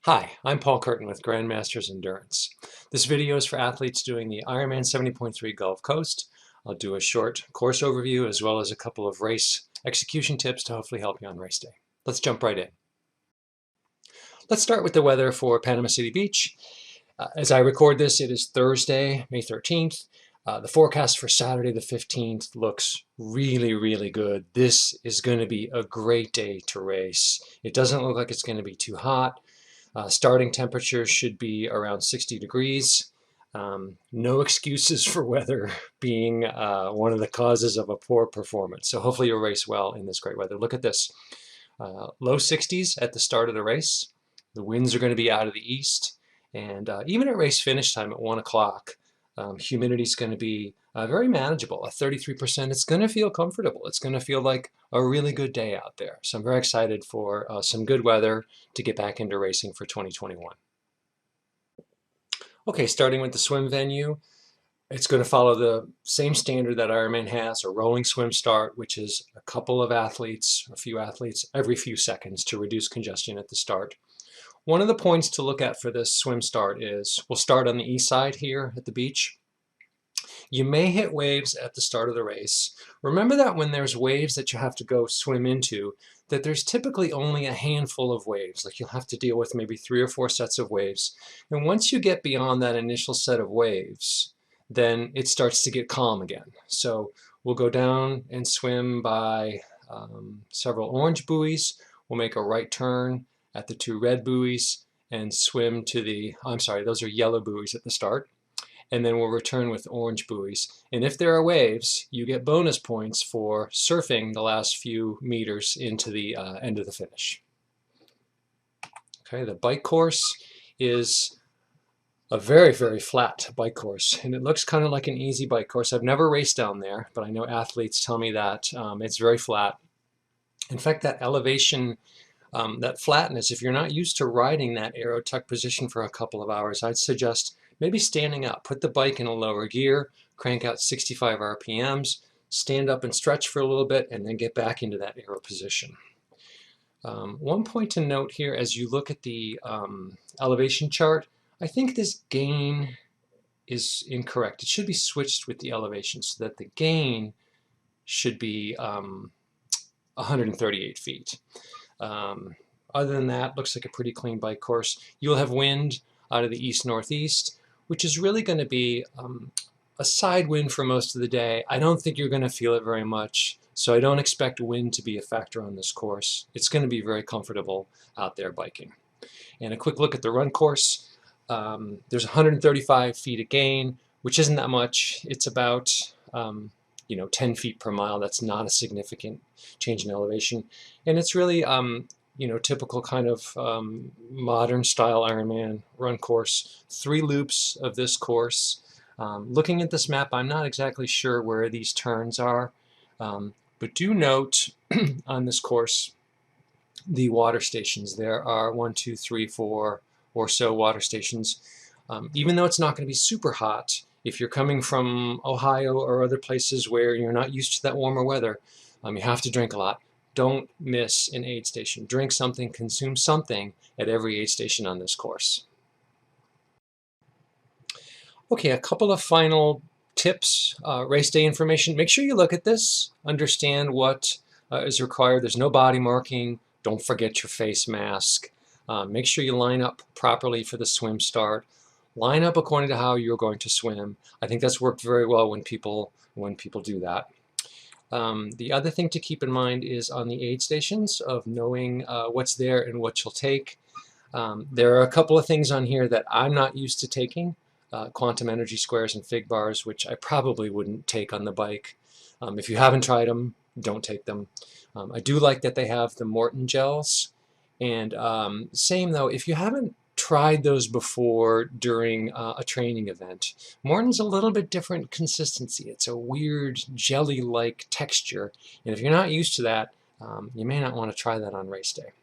Hi, I'm Paul Curtin with Grandmasters Endurance. This video is for athletes doing the Ironman 70.3 Gulf Coast. I'll do a short course overview as well as a couple of race execution tips to hopefully help you on race day. Let's jump right in. Let's start with the weather for Panama City Beach. As I record this, it is Thursday, May 13th. The forecast for Saturday the 15th looks really good. This is going to be a great day to race. It doesn't look like it's going to be too hot. Starting temperature should be around 60 degrees. No excuses for weather being one of the causes of a poor performance. So hopefully you'll race well in this great weather. Look at this. Low 60s at the start of the race. The winds are going to be out of the east. And even at race finish time at 1 o'clock, humidity is going to be very manageable. At 33%, it's going to feel comfortable. It's going to feel like a really good day out there. So I'm very excited for some good weather to get back into racing for 2021. Okay, starting with the swim venue. It's going to follow the same standard that Ironman has, a rolling swim start, which is a couple of athletes, a few athletes, every few seconds to reduce congestion at the start. One of the points to look at for this swim start is, we'll start on the east side here at the beach. You may hit waves at the start of the race. Remember that when there's waves that you have to go swim into, that there's typically only a handful of waves. Like you'll have to deal with maybe 3 or 4 sets of waves. And once you get beyond that initial set of waves, then it starts to get calm again. So we'll go down and swim by several orange buoys. We'll make a right turn at the 2 red buoys and swim to the, I'm sorry, those are yellow buoys at the start. And then we'll return with orange buoys. And if there are waves, you get bonus points for surfing the last few meters into the end of the finish. Okay, the bike course is a very flat bike course, and it looks kind of like an easy bike course. I've never raced down there, but I know athletes tell me that it's very flat. In fact, that elevation, that flatness, if you're not used to riding that aero tuck position for a couple of hours, I'd suggest maybe standing up. Put the bike in a lower gear, crank out 65 RPMs, stand up and stretch for a little bit, and then get back into that aero position. One point to note here as you look at the elevation chart, I think this gain is incorrect. It should be switched with the elevation so that the gain should be 138 feet. Other than that, looks like a pretty clean bike course. You'll have wind out of the east-northeast, which is really going to be a side wind for most of the day. I don't think you're going to feel it very much, so I don't expect wind to be a factor on this course. It's going to be very comfortable out there biking. And a quick look at the run course. There's 135 feet of gain, which isn't that much. It's about 10 feet per mile. That's not a significant change in elevation. And it's really typical kind of modern style Ironman run course. 3 loops of this course. Looking at this map, I'm not exactly sure where these turns are, but do note on this course the water stations. There are 1, 2, 3, 4 or so water stations. Even though it's not going to be super hot, if you're coming from Ohio or other places where you're not used to that warmer weather, you have to drink a lot. Don't miss an aid station. Drink something, consume something at every aid station on this course. Okay, a couple of final tips, race day information. Make sure you look at this, understand what is required. There's no body marking. Don't forget your face mask. Make sure you line up properly for the swim start. Line up according to how you're going to swim. I think that's worked very well when people do that. The other thing to keep in mind is on the aid stations of knowing what's there and what you'll take. There are a couple of things on here that I'm not used to taking. Quantum energy squares and fig bars, which I probably wouldn't take on the bike. If you haven't tried them, don't take them. I do like that they have the Morton gels. And same though, if you haven't tried those before during a training event, Morton's a little bit different consistency. It's a weird jelly-like texture, and if you're not used to that, you may not want to try that on race day.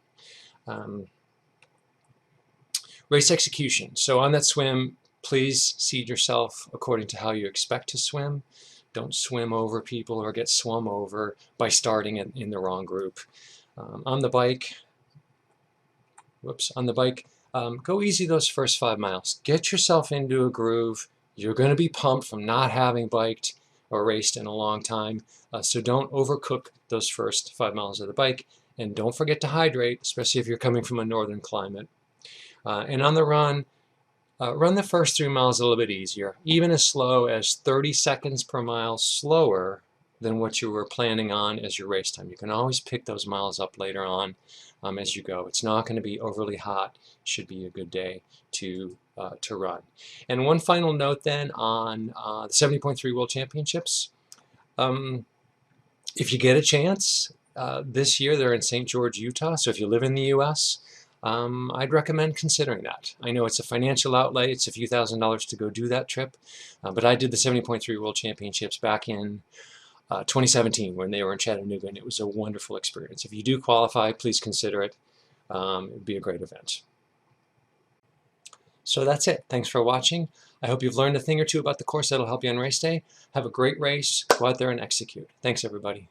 Race execution. So on that swim, please seed yourself according to how you expect to swim. Don't swim over people or get swum over by starting in the wrong group. On the bike, Go easy those first 5 miles. Get yourself into a groove. You're going to be pumped from not having biked or raced in a long time, so don't overcook those first 5 miles of the bike, and don't forget to hydrate, especially if you're coming from a northern climate. And on the run, run the first 3 miles a little bit easier, even as slow as 30 seconds per mile slower than what you were planning on as your race time. You can always pick those miles up later on as you go. It's not going to be overly hot. It should be a good day to run. And one final note then on the 70.3 World Championships. If you get a chance, this year they're in St. George, Utah, so if you live in the US, I'd recommend considering that. I know it's a financial outlay, it's a few $1,000s to go do that trip, but I did the 70.3 World Championships back in 2017 when they were in Chattanooga, and it was a wonderful experience. If you do qualify, please consider it. It would be a great event. So that's it. Thanks for watching. I hope you've learned a thing or two about the course that'll help you on race day. Have a great race. Go out there and execute. Thanks, everybody.